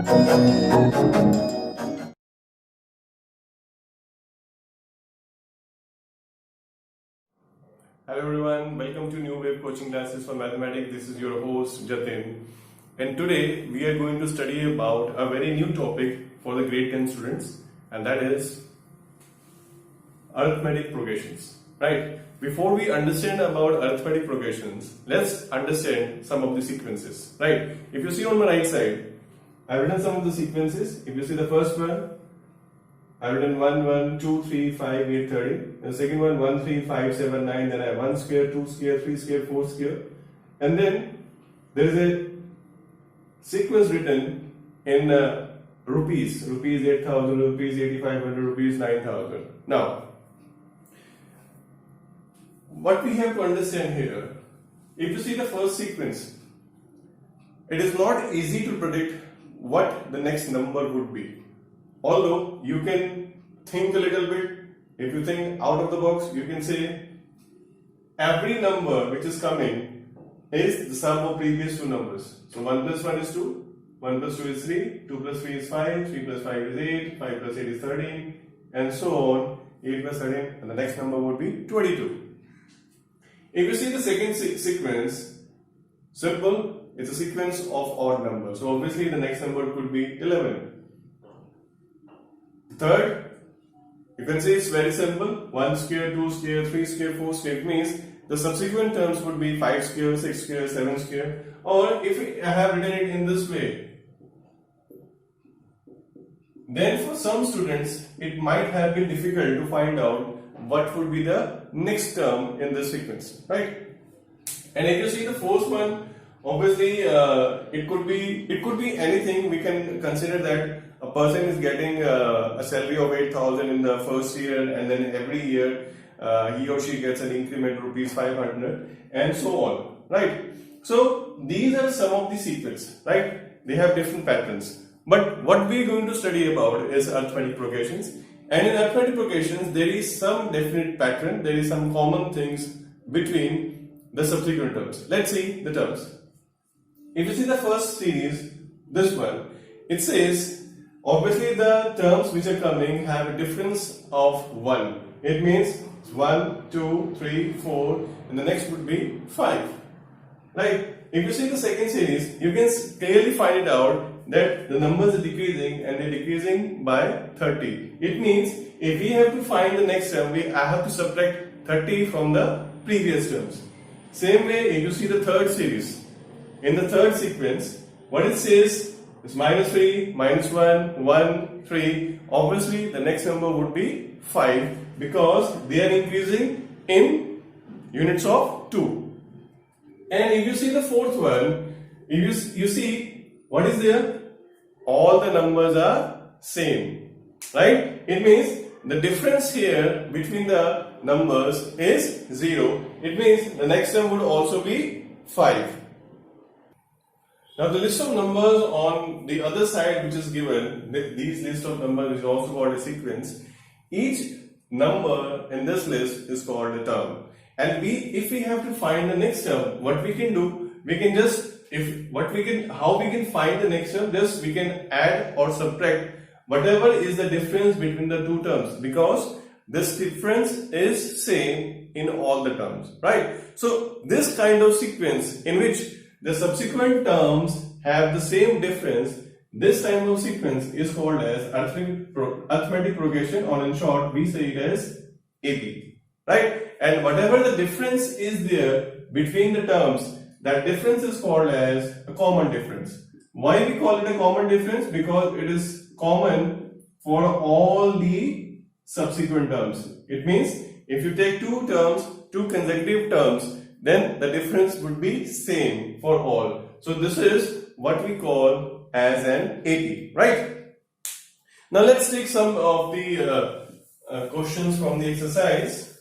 Hello everyone, welcome to New Wave Coaching Classes for Mathematics. This is your host Jatin, and today we are going to study about a very new topic for the grade 10 students, and that is arithmetic progressions. Right? Before we understand about arithmetic progressions, let's understand some of the sequences. Right? If you see on my right side, I've written some of the sequences. If you see the first one, I've written 1, 1, 2, 3, 5, 8, 30. The second one, 1, 3, 5, 7, 9. Then I have 1 square, 2 square, 3 square, 4 square. And then there is a sequence written in rupees. Rupees 8,000, rupees 8,500, rupees 9,000. Now, what we have to understand here, if you see the first sequence, it is not easy to predict what the next number would be. Although you can think a little bit, if you think out of the box, you can say every number which is coming is the sum of previous two numbers. So 1 plus 1 is 2, 1 plus 2 is 3, 2 plus 3 is 5, 3 plus 5 is 8, 5 plus 8 is 13, and so on, 8 plus 13, and the next number would be 22. If you see the second sequence, simple, it's a sequence of odd numbers. So obviously the next number could be 11. Third, you can say it's very simple, 1 square, 2 square, 3 square, 4 square. It means the subsequent terms would be 5 square, 6 square, 7 square. Or if I have written it in this way, then for some students it might have been difficult to find out what would be the next term in this sequence, right? And if you see the fourth one, obviously it could be anything. We can consider that a person is getting a salary of 8,000 in the first year, and then every year he or she gets an increment rupees 500, and so on, right? So these are some of the sequence, right? They have different patterns. But what we are going to study about is arithmetic progressions. And in arithmetic progressions, there is some definite pattern, there is some common things between the subsequent terms. Let's see the terms. If you see the first series, this one, it says obviously the terms which are coming have a difference of 1. It means 1, 2, 3, 4, and the next would be 5. Right? If you see the second series, you can clearly find it out that the numbers are decreasing, and they're decreasing by 30. It means if we have to find the next term, I have to subtract 30 from the previous terms. Same way, if you see the third series, in the third sequence, what it says is minus 3, minus 1, 1, 3. Obviously, the next number would be 5 because they are increasing in units of 2. And if you see the fourth one, you see what is there? All the numbers are same, right? It means the difference here between the numbers is 0. It means the next term would also be 5. Now the list of numbers on the other side which is given, these list of numbers is also called a sequence. Each number in this list is called a term. And if we have to find the next term, what we can do, we can just, how we can find the next term, just we can add or subtract whatever is the difference between the two terms, because this difference is same in all the terms, right? So this kind of sequence in which the subsequent terms have the same difference, this type of sequence is called as arithmetic progression, or in short we say it as AP, right? And whatever the difference is there between the terms, that difference is called as a common difference. Why we call it a common difference? Because it is common for all the subsequent terms. It means if you take two consecutive terms, then the difference would be same for all. So this is what we call as an AP, right? Now let's take some of the questions from the exercise.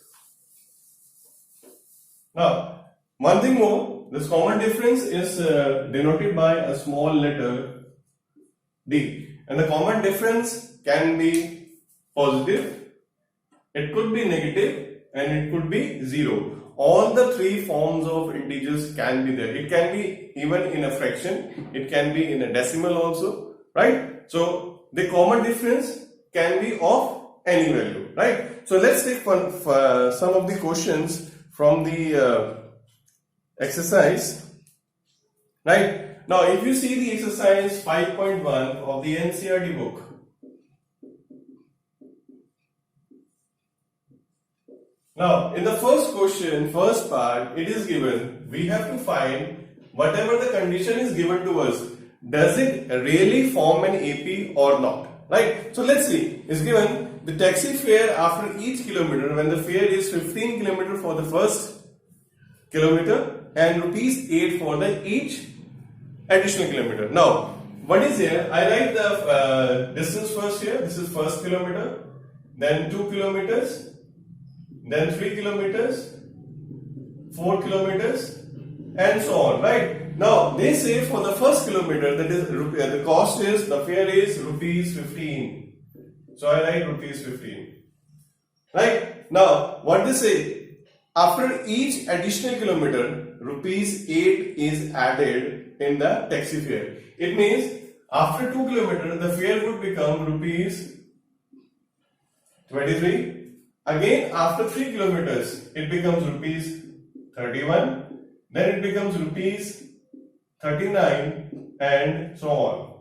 Now, one thing more, this common difference is denoted by a small letter d, and the common difference can be positive, it could be negative, and it could be 0. All the three forms of integers can be there. It can be even in a fraction, it can be in a decimal also, right? So the common difference can be of any value, right? So let's take some of the questions from the exercise, right? Now, if you see the exercise 5.1 of the NCERT book, now in the first question, first part, it is given, we have to find whatever the condition is given to us, does it really form an AP or not, right? So let's see, it's given the taxi fare after each kilometer when the fare is 15 kilometer for the first kilometer and rupees 8 for the each additional kilometer. Now, what is here? I write the distance first here. This is first kilometer, then 2 kilometers, then 3 kilometers, 4 kilometers, and so on, right? Now, they say for the first kilometer, that is the cost is, the fare is rupees 15. So I write rupees 15. Right? Now, what they say? After each additional kilometer, rupees 8 is added in the taxi fare. It means after 2 kilometers, the fare would become rupees 23. Again, after 3 kilometers, it becomes rupees 31. Then it becomes rupees 39 and so on.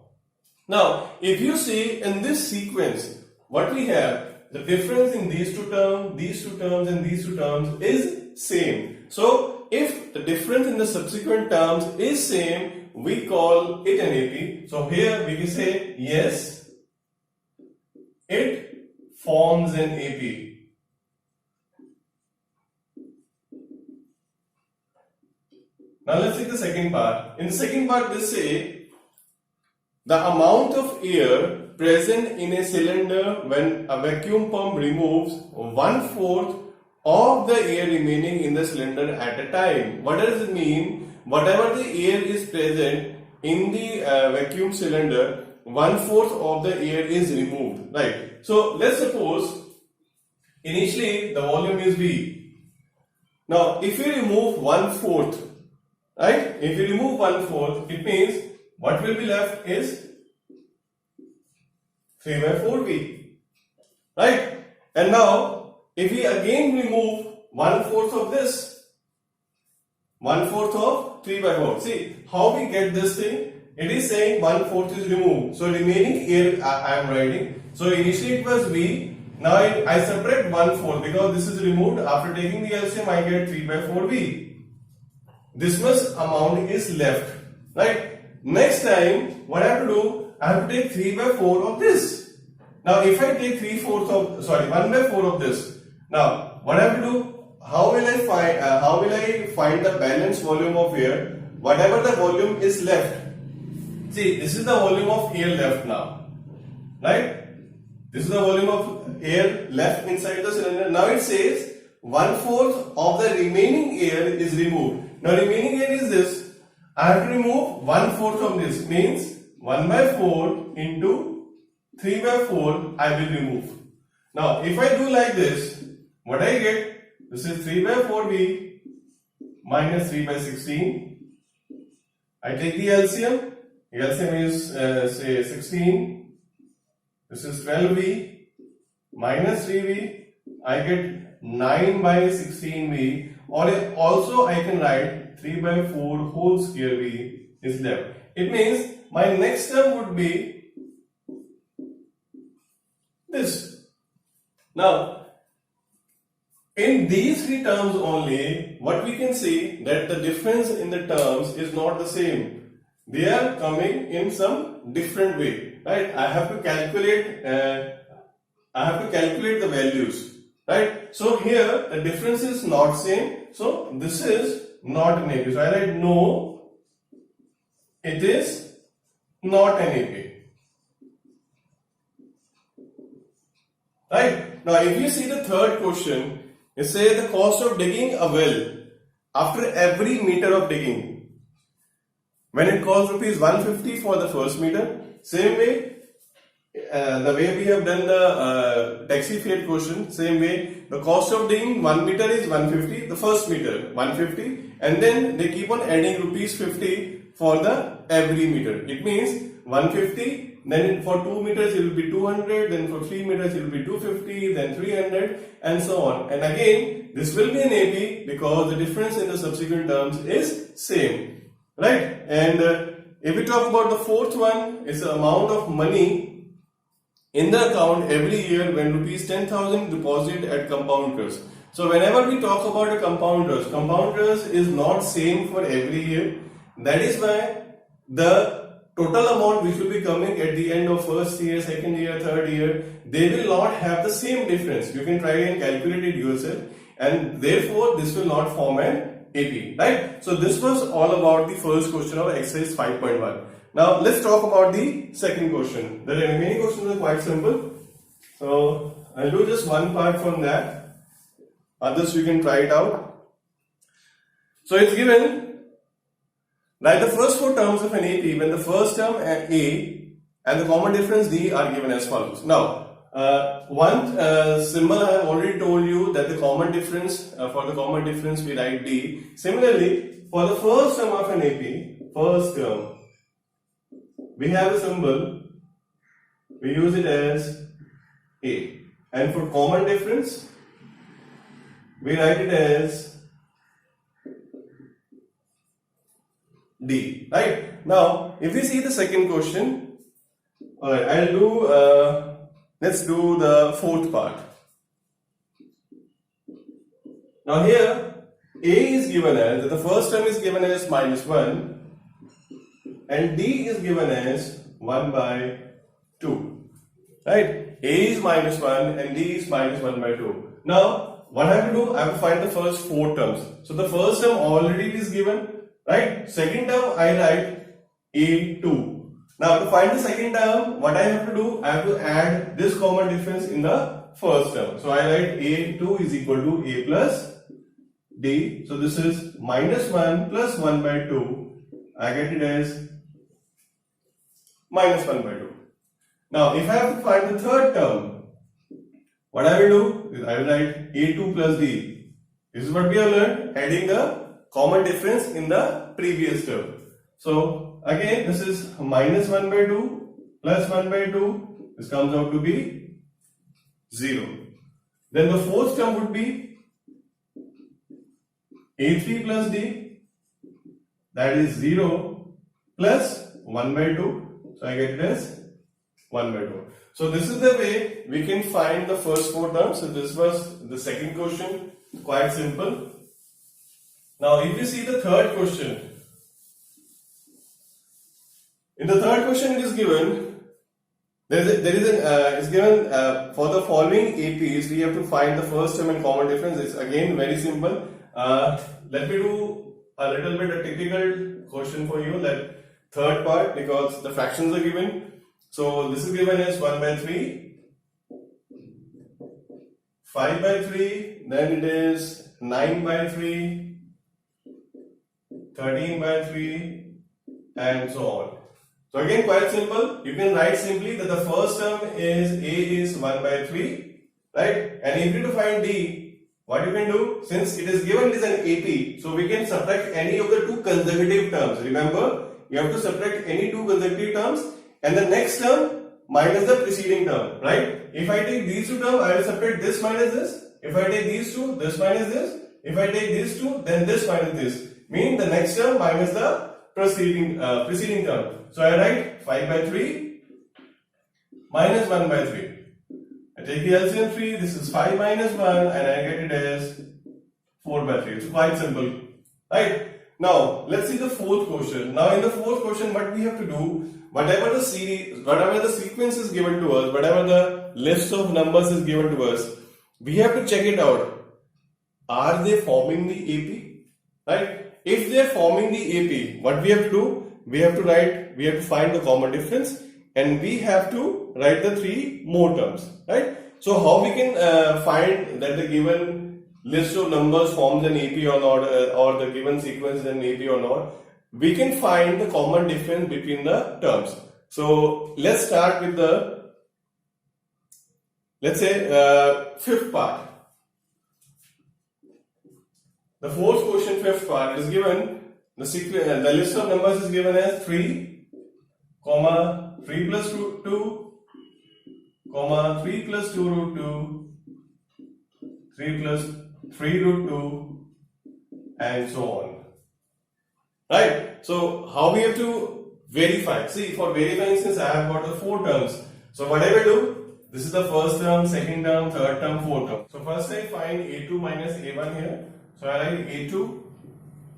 Now, if you see in this sequence, what we have, the difference in these two terms, and these two terms is same. So, if the difference in the subsequent terms is same, we call it an AP. So, here we can say, yes, it forms an AP. Now, let's take the second part. In the second part, they say, the amount of air present in a cylinder when a vacuum pump removes 1/4 of the air remaining in the cylinder at a time. What does it mean? Whatever the air is present in the vacuum cylinder, 1/4 of the air is removed, right? So let's suppose initially the volume is V. Now if you remove 1/4, right? If you remove 1/4, it means what will be left is 3/4 V, right? And now, if we again remove 1/4 of this, 1/4 of 3/4. See how we get this thing? It is saying 1/4 is removed. So remaining air I am writing. So initially it was V. Now I separate 1/4 because this is removed. After taking the LCM, I get 3/4 V. This much amount is left, right? Next time, what I have to do? I have to take 3/4 of this. Now, if I take 1/4 of this. Now, what I have to do? How will I find the balance volume of air? Whatever the volume is left. See, this is the volume of air left now, right? This is the volume of air left inside the cylinder. Now it says 1/4 of the remaining air is removed. Now, remaining air is this. I have to remove 1/4 of this, means 1/4 into 3/4 I will remove. Now if I do like this, what I get? This is 3/4 V minus 3/16. I take the LCM. The LCM is say 16. This is 12V minus 3V. I get 9/16V. Or also I can write 3/4 whole square V is left. It means my next term would be this. Now, in these three terms only, what we can see that the difference in the terms is not the same. They are coming in some different way, right? I have to calculate the values, right? So here the difference is not same. So this is not an AP. So I write no, it is not an AP. Right? Now if you see the third question, it says the cost of digging a well after every meter of digging. When it costs rupees 150 for the first meter, same way, the way we have done the taxi fare question, same way, the cost of digging 1 meter is 150, the first meter 150, and then they keep on adding rupees 50 for the every meter. It means 150, then for 2 meters it will be 200, then for 3 meters it will be 250, then 300, and so on. And again, this will be an AP because the difference in the subsequent terms is same, right? And if we talk about the fourth one, it's the amount of money in the account every year when rupees 10,000 deposited at compound interest. So whenever we talk about a compound interest is not same for every year. That is why the total amount which will be coming at the end of first year, second year, third year, they will not have the same difference. You can try and calculate it yourself, and therefore this will not form an AP, right? So this was all about the first question of exercise 5.1. Now let's talk about the second question. The remaining questions are quite simple. So I'll do just one part from that. Others you can try it out. So it's given, write the first four terms of an AP when the first term A and the common difference D are given as follows. Now, one symbol I have already told you that the common difference, for the common difference we write D. Similarly, for the first term of an AP, first term, we have a symbol, we use it as A. And for common difference, we write it as D, right? Now, if we see the second question, alright, I'll do, let's do the fourth part. Now here, A is given as, the first term is given as -1 and D is given as 1 by 2, right? A is -1 and D is -1 by 2. Now, what I have to do? I have to find the first four terms. So the first term already is given, right? Second term I write A2. Now to find the second term, what I have to do? I have to add this common difference in the first term. So I write A2 is equal to A plus D. So this is -1 plus 1 by 2. I get it as -1 by 2. Now if I have to find the third term, what I will do is I will write A2 plus D. This is what we have learned, adding the common difference in the previous term. So again, this is -1 by 2 plus 1 by 2. This comes out to be 0. Then the fourth term would be A3 plus D. That is 0 plus 1 by 2. So I get it as 1 by 2. So this is the way we can find the first four terms. So this was the second question, quite simple. Now if you see the third question, in the third question it is given, it's given for the following APs we have to find the first term and common difference. It's again very simple. Let me do a little bit a technical question for you, that third part, because the fractions are given. So this is given as 1 by 3, 5 by 3, then it is 9 by 3, 13 by 3, and so on. So again, quite simple. You can write simply that the first term is A is 1 by 3, right? And if you to find D, what you can do, since it is given as an AP, so we can subtract any of the two consecutive terms. Remember, you have to subtract any two consecutive terms and the next term minus the preceding term, right? If I take these two terms, I will subtract this minus this. If I take these two, this minus this. If I take these two, then this minus this. Mean the next term minus the preceding term. So I write 5 by 3 minus 1 by 3. I take the LCM 3, this is 5 minus 1 and I get it as 4 by 3. It's quite simple, right? Now let's see the fourth question. Now in the fourth question, what we have to do, whatever the series, whatever the sequence is given to us, whatever the list of numbers is given to us, we have to check it out. Are they forming the AP? Right? If they are forming the AP, what we have to do? We have to find the common difference and we have to write the three more terms, right? So how we can find that the given list of numbers forms an AP or not, or the given sequence is an AP or not? We can find the common difference between the terms. So let's start with the, let's say, fifth part. The fourth question, fifth part is given, the list of numbers is given as 3, comma 3 plus root 2, comma 3 plus 2 root 2, 3 plus 3 root 2, and so on. Right? So how we have to verify? See, for verifying, since I have got the 4 terms, so what I will do, this is the first term, second term, third term, fourth term. So first I find a2 minus a1 here. So I write a2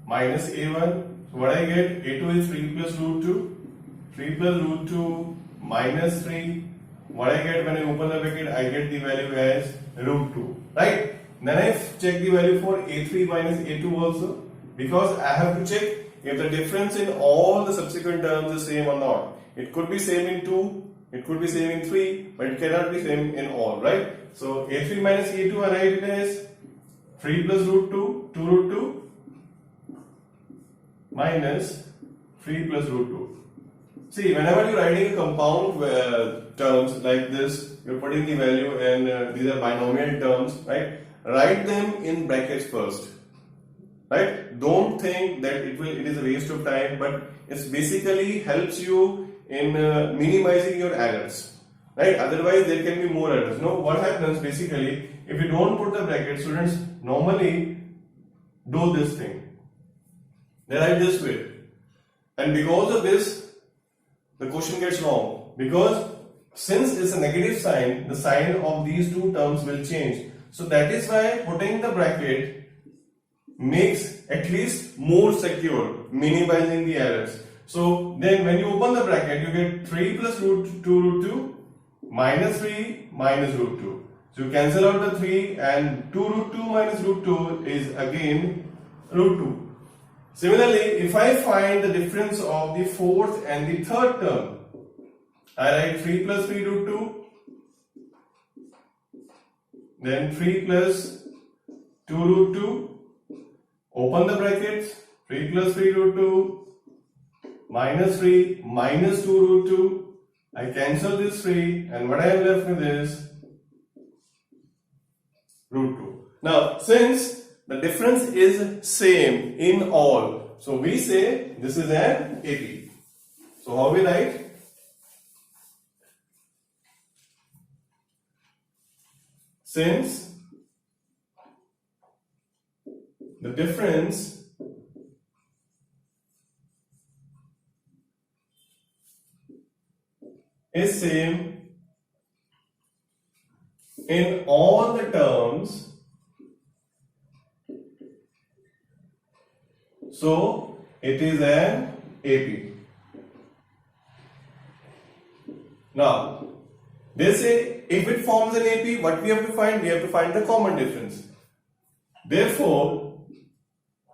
minus a1. So what I get, a2 is 3 plus root 2, 3 plus root 2 minus 3. What I get when I open the bracket, I get the value as root 2. Right? Then I check the value for a3 minus a2 also, because I have to check if the difference in all the subsequent terms is same or not. It could be same in 2, it could be same in 3, but it cannot be same in all, right? So a3 minus a2 I write it as 3 plus root 2, 2 root 2 minus 3 plus root 2. See, whenever you're writing a compound terms like this, you're putting the value and these are binomial terms, right? Write them in brackets first. Right? Don't think that it is a waste of time, but it basically helps you in minimizing your errors. Right? Otherwise, there can be more errors. No, what happens basically, if you don't put the bracket, students normally do this thing. They write this way. And because of this, the question gets wrong. Because since it's a negative sign, the sign of these two terms will change. So that is why putting the bracket makes at least more secure, minimizing the errors. So then when you open the bracket, you get 3 plus root 2 root 2 minus 3 minus root 2. So you cancel out the 3 and 2 root 2 minus root 2 is again root 2. Similarly, if I find the difference of the fourth and the third term, I write 3 plus 3 root 2, then 3 plus 2 root 2, open the brackets, 3 plus 3 root 2 minus 3 minus 2 root 2. I cancel this 3 and what I am left with is root 2. Now, since the difference is same in all, so we say this is an AP. So how we write? Since the difference is same in all the terms, so it is an AP. Now, they say if it forms an AP, what we have to find? We have to find the common difference. Therefore,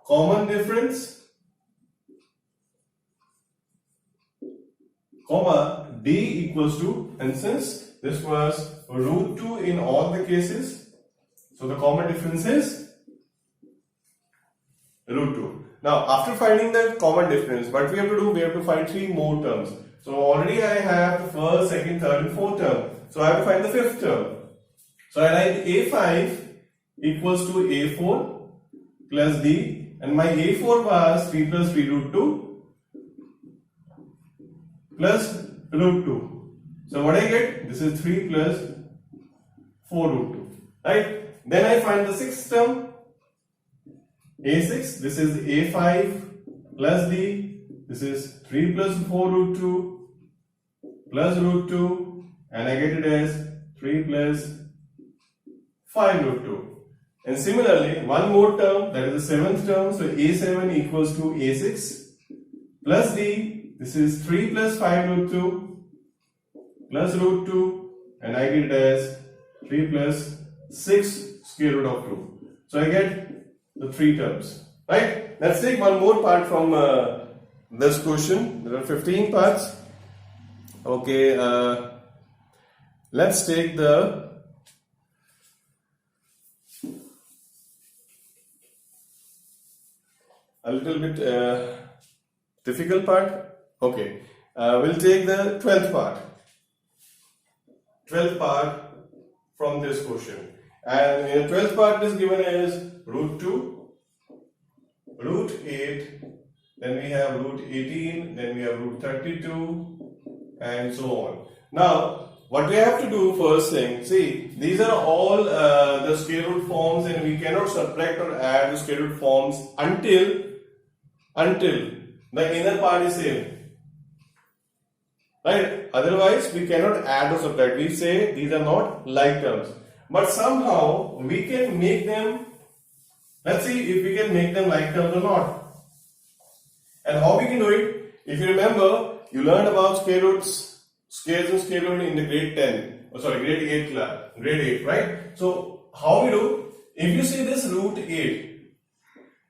common difference, comma, D equals to, and since this was root 2 in all the cases, so the common difference is root 2. Now, after finding the common difference, what we have to do? We have to find 3 more terms. So already I have the first, second, third and fourth term. So I have to find the fifth term. So I write A5 equals to A4 plus D, and my A4 was 3 plus 3 root 2 plus root 2. So what I get? This is 3 plus 4 root 2. Right? Then I find the sixth term. A6, this is A5 plus D, this is 3 plus 4 root 2 plus root 2, and I get it as 3 plus 5 root 2. And similarly, one more term, that is the seventh term, so A7 equals to A6 plus D, this is 3 plus 5 root 2 plus root 2, and I get it as 3 plus 6 square root of 2. So I get the 3 terms, right? Let's take one more part from this question. There are 15 parts. Okay, let's take the a little bit difficult part. Okay, we'll take the 12th part. 12th part from this question. And in the 12th part is given as root 2, root 8, then we have root 18, then we have root 32, and so on. Now, what we have to do first thing, see, these are all the square root forms, and we cannot subtract or add the square root forms until the inner part is same. Right? Otherwise, we cannot add or subtract. We say these are not like terms. But somehow we can make them, let's see if we can make them like terms or not. And how we can do it? If you remember, you learned about square roots, squares and square root in the grade 10, grade 8 class, grade 8, right? So how we do? If you see this root 8,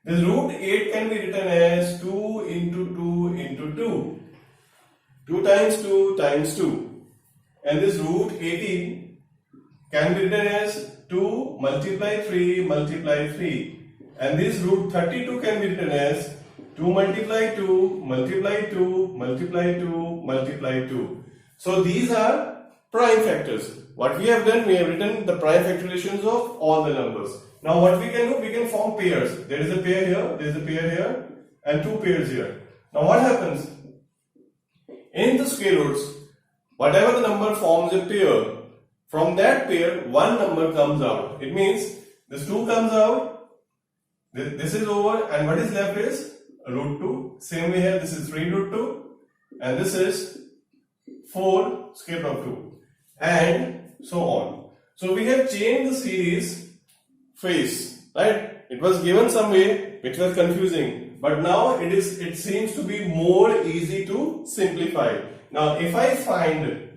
this root 8 can be written as 2 into 2 into 2. 2 times 2 times 2. And this root 18 can be written as 2 multiply 3 multiply 3. And this root 32 can be written as 2 multiply 2 multiply 2 multiply 2 multiply 2. So these are prime factors. What we have done, we have written the prime factorizations of all the numbers. Now what we can do, we can form pairs. There is a pair here, there is a pair here, and 2 pairs here. Now what happens? In the square roots, whatever the number forms a pair, from that pair, one number comes out. It means this 2 comes out, this is over, and what is left is root 2. Same way here, this is 3 root 2, and this is 4 square root of 2, and so on. So we have changed the series phase, right? It was given some way which was confusing, but now it seems to be more easy to simplify. Now if I find the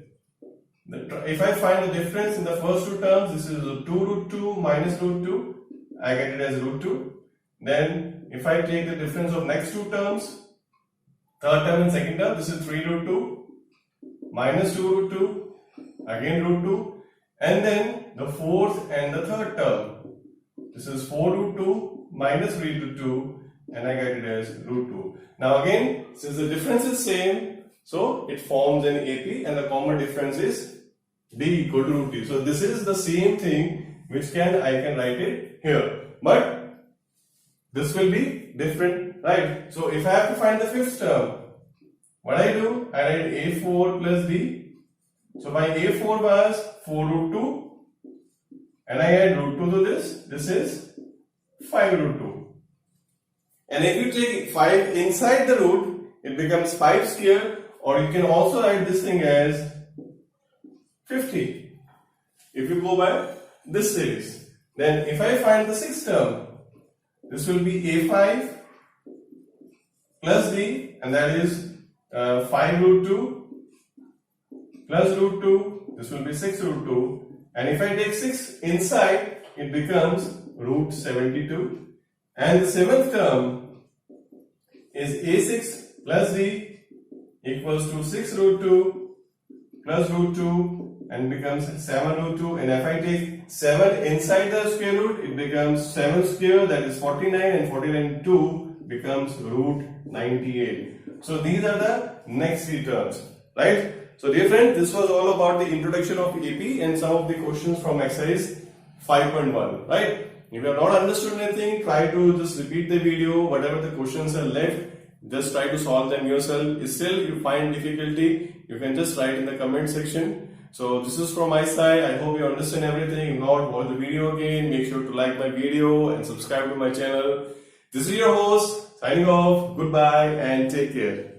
difference in the first two terms, this is 2 root 2 minus root 2, I get it as root 2. Then if I take the difference of next two terms, third term and second term, this is 3 root 2 minus 2 root 2, again root 2, and then the fourth and the third term. This is 4 root 2 minus 3 root 2, and I get it as root 2. Now again, since the difference is same, so it forms an AP, and the common difference is D equal to root 2. So this is the same thing which I can write it here. But this will be different, right? So if I have to find the fifth term, what I do? I write A4 plus D. So my A4 was 4 root 2, and I add root 2 to this. This is 5 root 2. And if you take 5 inside the root, it becomes 5 square, or you can also write this thing as 50. If you go by this series, then if I find the sixth term, this will be A5 plus D, and that is 5 root 2 plus root 2, this will be 6 root 2, and if I take 6 inside, it becomes root 72, and the seventh term is A6 plus D equals to 6 root 2 plus root 2, and becomes 7 root 2, and if I take 7 inside the square root, it becomes 7 square, that is 49, and 49 2 becomes root 98. So these are the next three terms, right? So dear friend, this was all about the introduction of AP and some of the questions from exercise 5.1, right? If you have not understood anything, try to just repeat the video. Whatever the questions are left, just try to solve them yourself. If still you find difficulty, you can just write in the comment section. So this is from my side. I hope you understand everything. If not, watch the video again. Make sure to like my video and subscribe to my channel. This is your host signing off. Goodbye and take care.